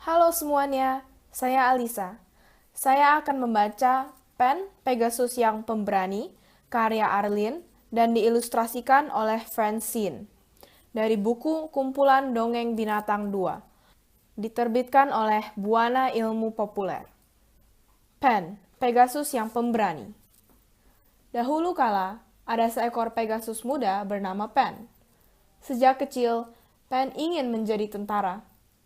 Halo semuanya, saya Alisa. Saya akan membaca Pen Pegasus yang Pemberani, karya Arlin, dan diilustrasikan oleh Francine. Dari buku Kumpulan Dongeng Binatang 2, diterbitkan oleh Buana Ilmu Populer. Pen Pegasus yang Pemberani. Dahulu kala, ada seekor Pegasus muda bernama Pen. Sejak kecil, Pen ingin menjadi tentara.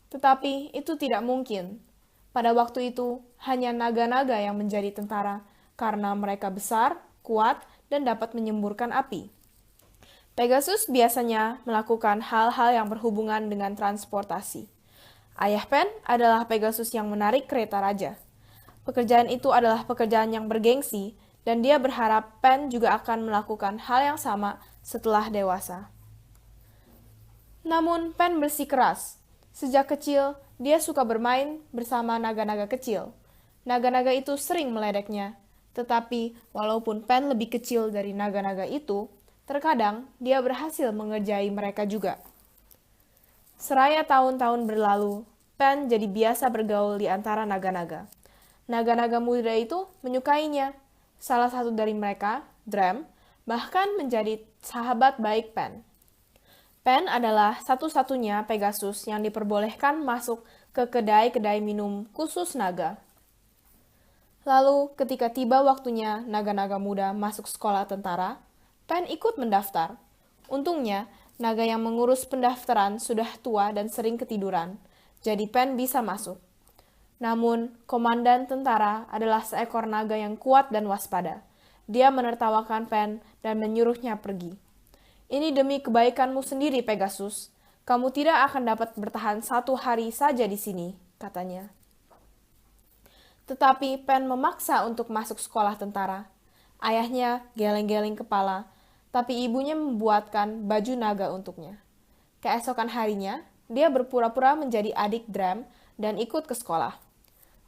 Tetapi itu tidak mungkin. Pada waktu itu, hanya naga-naga yang menjadi tentara karena mereka besar, kuat, dan dapat menyemburkan api. Pegasus biasanya melakukan hal-hal yang berhubungan dengan transportasi. Ayah Pen adalah Pegasus yang menarik kereta raja. Pekerjaan itu adalah pekerjaan yang bergengsi, dan dia berharap Pen juga akan melakukan hal yang sama setelah dewasa. Namun Pen bersikeras. Sejak kecil, dia suka bermain bersama naga-naga kecil. Naga-naga itu sering meledeknya. Tetapi, walaupun Pen lebih kecil dari naga-naga itu, terkadang dia berhasil mengerjai mereka juga. Seraya tahun-tahun berlalu, Pen jadi biasa bergaul di antara naga-naga. Naga-naga muda itu menyukainya. Salah satu dari mereka, Dram, bahkan menjadi sahabat baik Pen. Pen adalah satu-satunya Pegasus yang diperbolehkan masuk ke kedai-kedai minum khusus naga. Lalu, ketika tiba waktunya naga-naga muda masuk sekolah tentara, Pen ikut mendaftar. Untungnya, naga yang mengurus pendaftaran sudah tua dan sering ketiduran, jadi Pen bisa masuk. Namun, komandan tentara adalah seekor naga yang kuat dan waspada. Dia menertawakan Pen dan menyuruhnya pergi. Ini demi kebaikanmu sendiri, Pegasus. Kamu tidak akan dapat bertahan 1 hari saja di sini, katanya. Tetapi Pen memaksa untuk masuk sekolah tentara. Ayahnya geleng-geleng kepala, tapi ibunya membuatkan baju naga untuknya. Keesokan harinya, dia berpura-pura menjadi adik Dram dan ikut ke sekolah.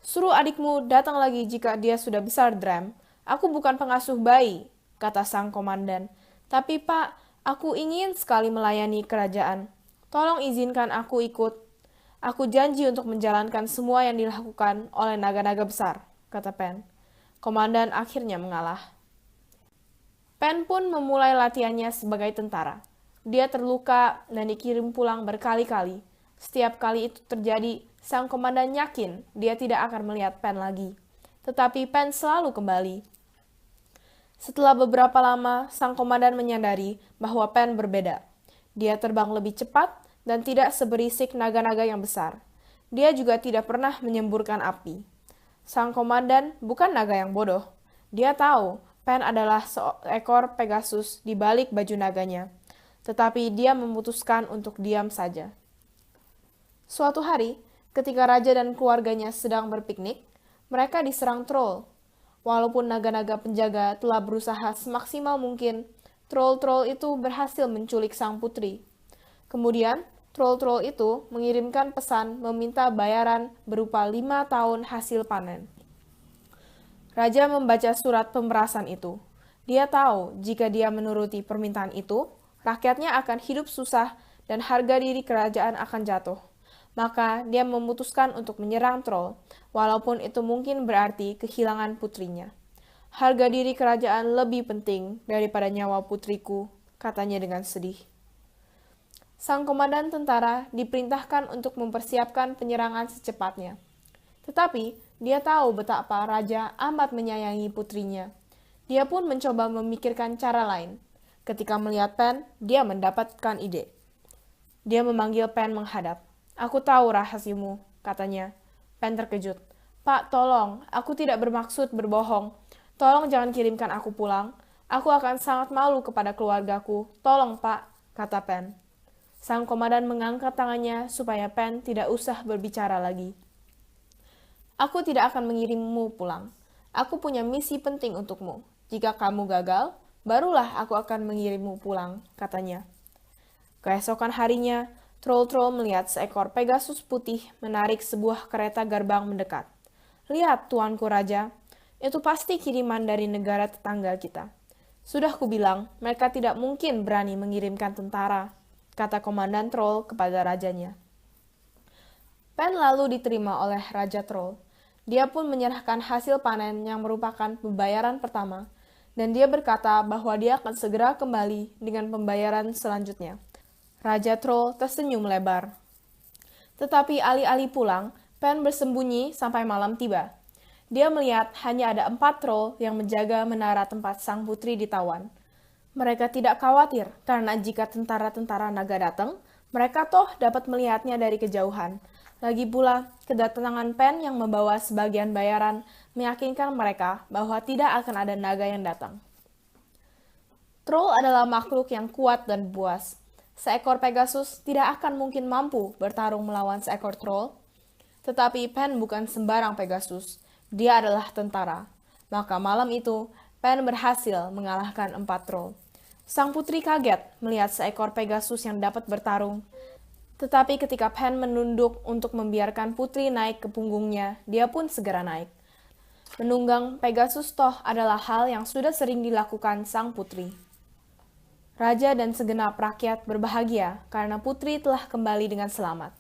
Suruh adikmu datang lagi jika dia sudah besar, Dram. Aku bukan pengasuh bayi, kata sang komandan. Tapi Pak, aku ingin sekali melayani kerajaan. Tolong izinkan aku ikut. Aku janji untuk menjalankan semua yang dilakukan oleh naga-naga besar, kata Pen. Komandan akhirnya mengalah. Pen pun memulai latihannya sebagai tentara. Dia terluka dan dikirim pulang berkali-kali. Setiap kali itu terjadi, sang komandan yakin dia tidak akan melihat Pen lagi. Tetapi Pen selalu kembali. Setelah beberapa lama, sang komandan menyadari bahwa Pen berbeda. Dia terbang lebih cepat dan tidak seberisik naga-naga yang besar. Dia juga tidak pernah menyemburkan api. Sang komandan bukan naga yang bodoh. Dia tahu Pen adalah seekor Pegasus di balik baju naganya. Tetapi dia memutuskan untuk diam saja. Suatu hari, ketika raja dan keluarganya sedang berpiknik, mereka diserang troll. Walaupun naga-naga penjaga telah berusaha semaksimal mungkin, troll-troll itu berhasil menculik sang putri. Kemudian, troll-troll itu mengirimkan pesan meminta bayaran berupa 5 tahun hasil panen. Raja membaca surat pemerasan itu. Dia tahu jika dia menuruti permintaan itu, rakyatnya akan hidup susah dan harga diri kerajaan akan jatuh. Maka dia memutuskan untuk menyerang troll, walaupun itu mungkin berarti kehilangan putrinya. Harga diri kerajaan lebih penting daripada nyawa putriku, katanya dengan sedih. Sang komandan tentara diperintahkan untuk mempersiapkan penyerangan secepatnya. Tetapi dia tahu betapa raja amat menyayangi putrinya. Dia pun mencoba memikirkan cara lain. Ketika melihat Pen, dia mendapatkan ide. Dia memanggil Pen menghadap. Aku tahu rahasiamu, katanya. Pen terkejut. Pak, tolong, aku tidak bermaksud berbohong. Tolong jangan kirimkan aku pulang. Aku akan sangat malu kepada keluargaku. Tolong, Pak, kata Pen. Sang komandan mengangkat tangannya supaya Pen tidak usah berbicara lagi. Aku tidak akan mengirimmu pulang. Aku punya misi penting untukmu. Jika kamu gagal, barulah aku akan mengirimmu pulang, katanya. Keesokan harinya, troll-troll melihat seekor Pegasus putih menarik sebuah kereta gerbang mendekat. Lihat, tuanku raja, itu pasti kiriman dari negara tetangga kita. Sudah kubilang, mereka tidak mungkin berani mengirimkan tentara, kata komandan troll kepada rajanya. Pen lalu diterima oleh Raja Troll. Dia pun menyerahkan hasil panen yang merupakan pembayaran pertama, dan dia berkata bahwa dia akan segera kembali dengan pembayaran selanjutnya. Raja Troll tersenyum lebar. Tetapi alih-alih pulang, Pen bersembunyi sampai malam tiba. Dia melihat hanya ada 4 troll yang menjaga menara tempat sang putri ditawan. Mereka tidak khawatir karena jika tentara-tentara naga datang, mereka toh dapat melihatnya dari kejauhan. Lagi pula, kedatangan Pen yang membawa sebagian bayaran meyakinkan mereka bahwa tidak akan ada naga yang datang. Troll adalah makhluk yang kuat dan buas. Seekor Pegasus tidak akan mungkin mampu bertarung melawan seekor troll. Tetapi Pen bukan sembarang Pegasus. Dia adalah tentara. Maka malam itu, Pen berhasil mengalahkan 4 troll. Sang putri kaget melihat seekor Pegasus yang dapat bertarung. Tetapi ketika Pen menunduk untuk membiarkan putri naik ke punggungnya, dia pun segera naik. Menunggang Pegasus toh adalah hal yang sudah sering dilakukan sang putri. Raja dan segenap rakyat berbahagia karena putri telah kembali dengan selamat.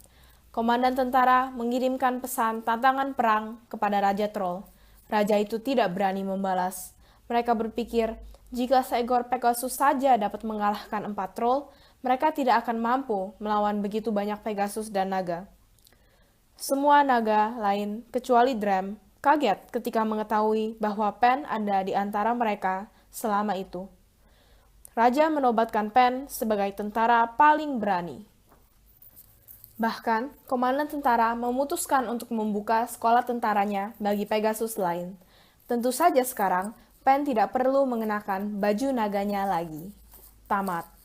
Komandan tentara mengirimkan pesan tantangan perang kepada Raja Troll. Raja itu tidak berani membalas. Mereka berpikir, jika seekor Pegasus saja dapat mengalahkan 4 troll, mereka tidak akan mampu melawan begitu banyak Pegasus dan naga. Semua naga lain, kecuali Dram, kaget ketika mengetahui bahwa Pen ada di antara mereka selama itu. Raja menobatkan Pen sebagai tentara paling berani. Bahkan, komandan tentara memutuskan untuk membuka sekolah tentaranya bagi Pegasus lain. Tentu saja sekarang, Pen tidak perlu mengenakan baju naganya lagi. Tamat.